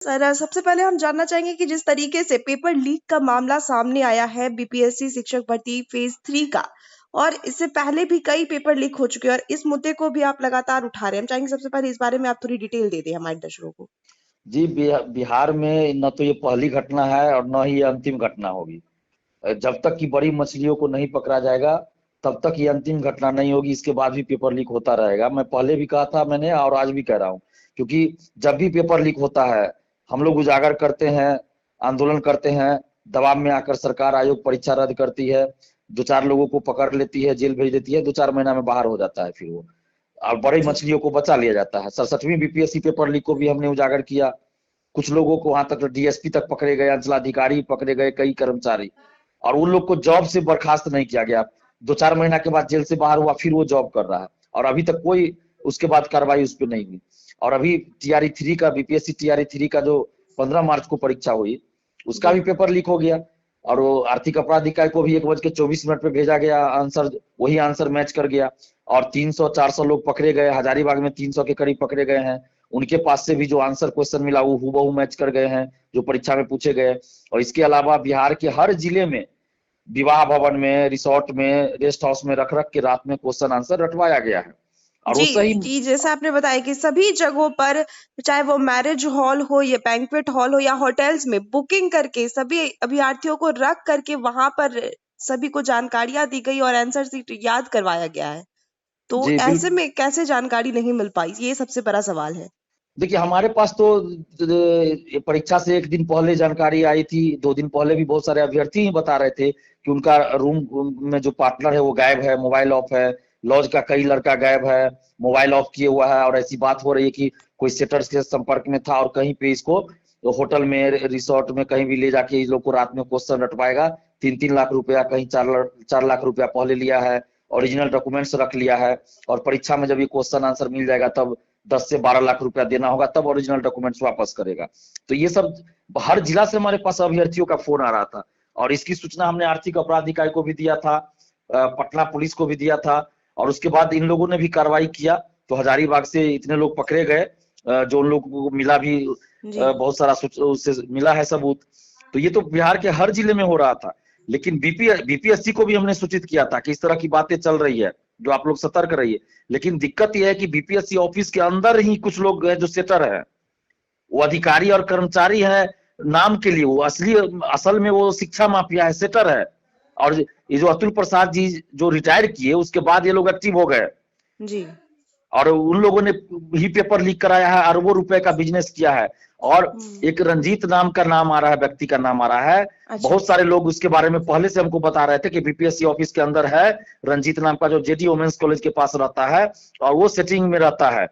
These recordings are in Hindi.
सर, सबसे पहले हम जानना चाहेंगे कि जिस तरीके से पेपर लीक का मामला सामने आया है बीपीएससी शिक्षक भर्ती फेज 3 का, और इससे पहले भी कई पेपर लीक हो चुके हैं और इस मुद्दे को भी आप लगातार उठा रहे हैं। हम चाहेंगे सबसे पहले इस बारे में आप थोड़ी डिटेल दे दें हमारे दर्शकों को। जी, बिहार में न तो ये पहली घटना है और न ही ये अंतिम घटना होगी। जब तक कि बड़ी मछलियों को नहीं पकड़ा जाएगा तब तक ये अंतिम घटना नहीं होगी। इसके बाद भी पेपर लीक होता रहेगा। मैं पहले भी कहा था मैंने और आज भी कह रहा हूँ, क्योंकि जब भी पेपर लीक होता है हम लोग उजागर करते हैं, आंदोलन करते हैं, दबाव में आकर सरकार आयोग परीक्षा रद्द करती है, 2-4 लोगों को पकड़ लेती है, जेल भेज देती है, 2-4 महीना में बाहर हो जाता है फिर वो, और बड़ी जी। मछलियों को बचा लिया जाता है। 67वीं बीपीएससी पेपर लीक को भी हमने उजागर किया। कुछ लोगों को वहां तक डीएसपी तक पकड़े गए, अंचलाधिकारी पकड़े गए, कई कर्मचारी, और उन लोग को जॉब से बर्खास्त नहीं किया गया। 2-4 महीना के बाद जेल से बाहर हुआ, फिर वो जॉब कर रहा है और अभी तक कोई उसके बाद कार्रवाई उस पर नहीं हुई। और अभी टीआरई 3 का, बीपीएससी टीआरई 3 का जो 15 मार्च को परीक्षा हुई उसका भी पेपर लीक हो गया, और वो आर्थिक अपराध इकाई को भी 1:24 पे भेजा गया आंसर, वही आंसर मैच कर गया और 300-400 लोग पकड़े गए। हजारीबाग में 300 के करीब पकड़े गए हैं, उनके पास से भी जो आंसर क्वेश्चन मिला वो हूबहू मैच कर गए हैं जो परीक्षा में पूछे गए। और इसके अलावा बिहार के हर जिले में विवाह भवन में, रिसोर्ट में, रेस्ट हाउस में रख रख के रात में क्वेश्चन आंसर रटवाया गया है। और वो सही जी, जैसा आपने बताया कि सभी जगहों पर, चाहे वो मैरिज हॉल हो या बैंक्वेट हॉल हो या होटल्स में, बुकिंग करके सभी अभ्यर्थियों को रख करके वहां पर सभी को जानकारियां दी गई और आंसर शीट याद करवाया गया है। तो जी ऐसे बिल्कुल। में कैसे जानकारी नहीं मिल पाई, ये सबसे बड़ा सवाल है। देखिए हमारे पास तो परीक्षा से 1 दिन पहले जानकारी आई थी, 2 दिन पहले भी बहुत सारे अभ्यर्थी ही बता रहे थे कि उनका रूम में जो पार्टनर है वो गायब है, मोबाइल ऑफ है, लॉज का कई लड़का गायब है, मोबाइल ऑफ किए हुआ है, और ऐसी बात हो रही है कि कोई सेटर्स के संपर्क में था और कहीं पे इसको होटल में, रिसोर्ट में कहीं भी ले जाके इस लोग को रात में क्वेश्चन रटवाएगा। 3-3 लाख रुपया, कहीं 4 लाख रुपया पहले लिया है, ओरिजिनल डॉक्यूमेंट्स रख लिया है, और परीक्षा में जब ये क्वेश्चन आंसर मिल जाएगा तब 10 से 12 लाख रुपया देना होगा, तब ओरिजिनल डॉक्यूमेंट्स वापस करेगा। तो ये सब हर जिला से हमारे पास अभ्यर्थियों का फोन आ रहा था, और इसकी सूचना हमने आर्थिक अपराध इकाई को भी दिया था, पटना पुलिस को भी दिया था, और उसके बाद इन लोगों ने भी कार्रवाई किया। तो हजारीबाग से इतने लोग पकड़े गए, जो उन लोगों को मिला भी, बहुत सारा उससे मिला है सबूत। तो ये तो बिहार के हर जिले में हो रहा था, लेकिन बीपीएससी को भी हमने सूचित किया था कि इस तरह की बातें चल रही है, जो आप लोग सतर्क रहिए। लेकिन दिक्कत यह है कि बीपीएससी ऑफिस के अंदर ही कुछ लोग हैं जो सेटर है, वो अधिकारी और कर्मचारी है नाम के लिए, वो असल में वो शिक्षा माफिया है, सेटर है। और ये जो अतुल प्रसाद जी जो रिटायर किए उसके बाद ये लोग एक्टिव हो गए जी। और उन लोगों ने ही पेपर लीक कराया है, अरबों रुपए का बिजनेस किया है। और एक रंजीत नाम का नाम आ रहा है, व्यक्ति का नाम आ रहा है। अच्छा। बहुत सारे लोग उसके बारे में पहले से हमको बता रहे थे कि बीपीएससी ऑफिस के अंदर है रंजीत नाम का, जो जेडी वुमेन्स कॉलेज के पास रहता है और वो सेटिंग में रहता है,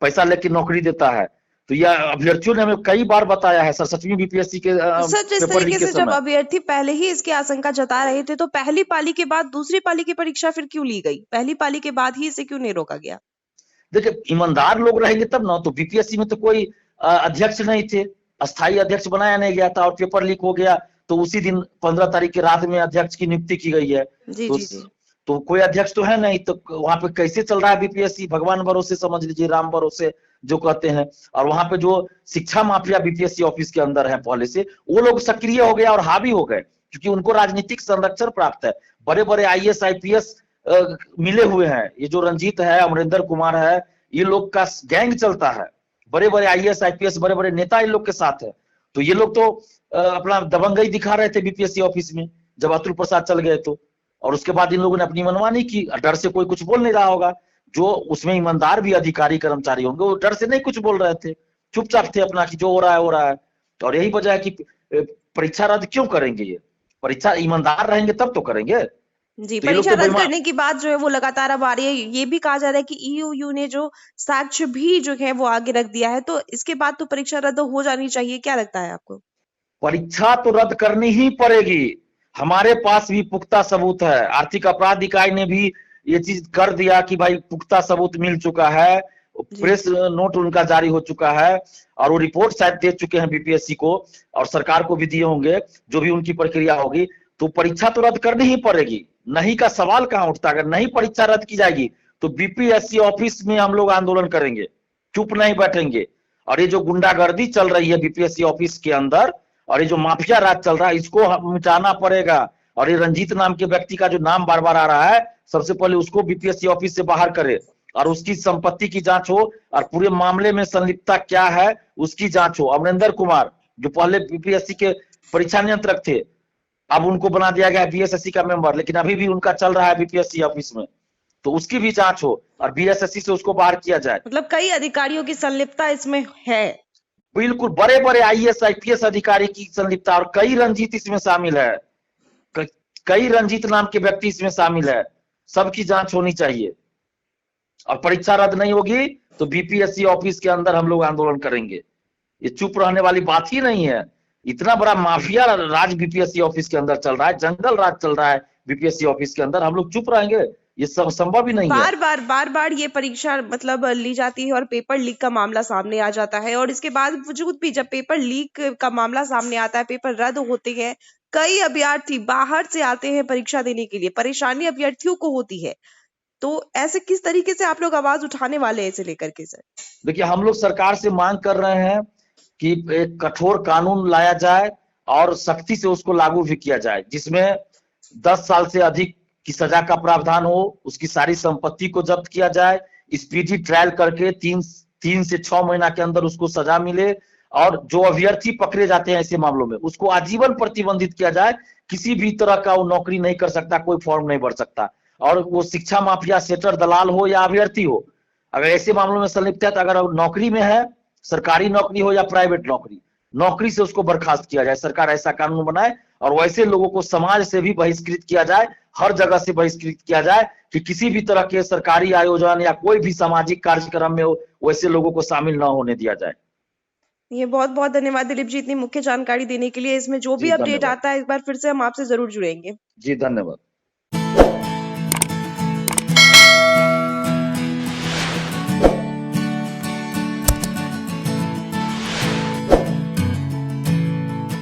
पैसा लेके नौकरी देता है। तो यह अभ्यर्थियों ने हमें कई बार बताया है सर, 67वीं बीपीएससी के सर, जिस पेपर लीक तरीके के से जब समय। अभ्यर्थी पहले ही इसकी आशंका जता रहे थे, तो पहली पाली के बाद दूसरी पाली की परीक्षा फिर क्यों ली गई? पहली पाली के बाद ही इसे क्यों नहीं रोका गया? देखिए ईमानदार लोग रहेंगे तब ना। तो बीपीएससी में तो कोई अध्यक्ष नहीं थे, अस्थायी अध्यक्ष बनाया नहीं गया था, और पेपर लीक हो गया तो उसी दिन 15 तारीख की रात में अध्यक्ष की नियुक्ति की गई है। जी तो जी जी। तो कोई अध्यक्ष तो है नहीं, तो वहां पे कैसे चल रहा है बीपीएससी? भगवान भरोसे समझ लीजिए, राम भरोसे जो कहते हैं। और वहां पे जो शिक्षा माफिया बीपीएससी ऑफिस के अंदर है पहले से, वो लोग सक्रिय हो गए और हावी हो गए, क्योंकि उनको राजनीतिक संरक्षण प्राप्त है। बड़े बड़े आईएएस आईपीएस मिले हुए हैं, ये जो रंजीत है, अमरिंदर कुमार है, ये लोग का गैंग चलता है। बड़े बड़े आईएएस आईपीएस, बड़े बड़े नेता इन लोग के साथ है। तो ये लोग तो अपना दबंगई दिखा रहे थे बीपीएससी ऑफिस में जब अतुल प्रसाद चल गए तो, और उसके बाद इन लोगों ने अपनी मनमानी की। डर से कोई कुछ बोल नहीं रहा होगा, जो उसमें ईमानदार भी अधिकारी कर्मचारी होंगे वो डर से नहीं कुछ बोल रहे थे, चुपचाप थे अपना कि जो हो रहा है हो रहा है। और यही वजह है कि परीक्षा रद्द क्यों करेंगे? ये परीक्षा ईमानदार रहेंगे तब तो करेंगे। जी, तो ये लोग परीक्षा तो रद्द करने की बात जो है वो लगातार अब आ रही है। ये भी कहा जा रहा है कि ईयूयू ने जो साक्ष्य भी जो है वो आगे रख दिया है, तो इसके बाद तो परीक्षा रद्द हो जानी चाहिए। क्या लगता है आपको? परीक्षा तो रद्द करनी ही पड़ेगी। हमारे पास भी पुख्ता सबूत है, आर्थिक अपराध इकाई ने भी ये चीज कर दिया कि भाई पुख्ता सबूत मिल चुका है, प्रेस नोट उनका जारी हो चुका है, और वो रिपोर्ट शायद दे चुके हैं बीपीएससी को, और सरकार को भी दिए होंगे, जो भी उनकी प्रक्रिया होगी। तो परीक्षा तो रद्द करनी ही पड़ेगी, नहीं का सवाल कहां उठता। अगर नहीं परीक्षा रद्द की जाएगी तो बीपीएससी ऑफिस में हम लोग आंदोलन करेंगे, चुप नहीं बैठेंगे। और ये जो गुंडागर्दी चल रही है बीपीएससी ऑफिस के अंदर और ये जो माफिया राज चल रहा है, इसको मिटाना पड़ेगा। और ये रंजीत नाम के व्यक्ति का जो नाम बार बार आ रहा है, सबसे पहले उसको बीपीएससी ऑफिस से बाहर करे और उसकी संपत्ति की जांच हो और पूरे मामले में संलिप्तता क्या है उसकी जांच हो। अमरिंदर कुमार जो पहले बीपीएससी के परीक्षा नियंत्रक थे, अब उनको बना दिया गया बीएसएससी का मेंबर, लेकिन अभी भी उनका चल रहा है बीपीएससी ऑफिस में, तो उसकी भी जांच हो और बीएसएससी से उसको बाहर किया जाए। मतलब कई अधिकारियों की संलिप्तता इसमें है। बिल्कुल, बड़े बड़े आईएएस आईपीएस अधिकारी की संलिप्तता और कई रंजीत इसमें शामिल है, कई रंजीत नाम के व्यक्ति इसमें शामिल है। सबकी जांच होनी चाहिए और परीक्षा रद्द नहीं होगी तो बीपीएससी ऑफिस के अंदर हम लोग आंदोलन करेंगे। ये चुप रहने वाली बात ही नहीं है। इतना बड़ा माफिया राज बीपीएससी ऑफिस के अंदर चल रहा है, जंगल राज चल रहा है बीपीएससी ऑफिस के अंदर, हम लोग चुप रहेंगे? ये सब संभव ही नहीं है। बार बार ये परीक्षा मतलब ली जाती है और पेपर लीक का मामला सामने आ जाता है, और इसके बाद वजूद भी जब पेपर लीक का मामला सामने आता है, पेपर रद्द होते हैं, कई अभ्यर्थी बाहर से आते हैं परीक्षा देने के लिए, परेशानी अभ्यर्थियों को होती है। तो ऐसे किस तरीके से आप लोग आवाज उठाने वाले हैं इसे लेकर के? सर देखिए, हम लोग सरकार से मांग कर रहे हैं कि एक कठोर कानून लाया जाए और सख्ती से उसको लागू भी किया जाए, जिसमें 10 साल से अधिक की सजा का प्रावधान हो, उसकी सारी संपत्ति को जब्त किया जाए, स्पीडी ट्रायल करके 3 से 6 महीना के अंदर उसको सजा मिले, और जो अभ्यर्थी पकड़े जाते हैं ऐसे मामलों में उसको आजीवन प्रतिबंधित किया जाए। किसी भी तरह का वो नौकरी नहीं कर सकता, कोई फॉर्म नहीं भर सकता, और वो शिक्षा माफिया, सेटर, दलाल हो या अभ्यर्थी हो, अगर ऐसे मामलों में संलिप्त है तो अगर नौकरी में है, सरकारी नौकरी हो या प्राइवेट नौकरी, नौकरी से उसको बर्खास्त किया जाए। सरकार ऐसा कानून बनाए और वैसे लोगों को समाज से भी बहिष्कृत किया जाए, हर जगह से बहिष्कृत किया जाए कि किसी भी तरह के सरकारी आयोजन या कोई भी सामाजिक कार्यक्रम में वैसे लोगों को शामिल न होने दिया जाए। ये बहुत बहुत धन्यवाद दिलीप जी इतनी मुख्य जानकारी देने के लिए। इसमें जो भी अपडेट आता है एक बार फिर से हम आपसे जरूर जुड़ेंगे। जी धन्यवाद।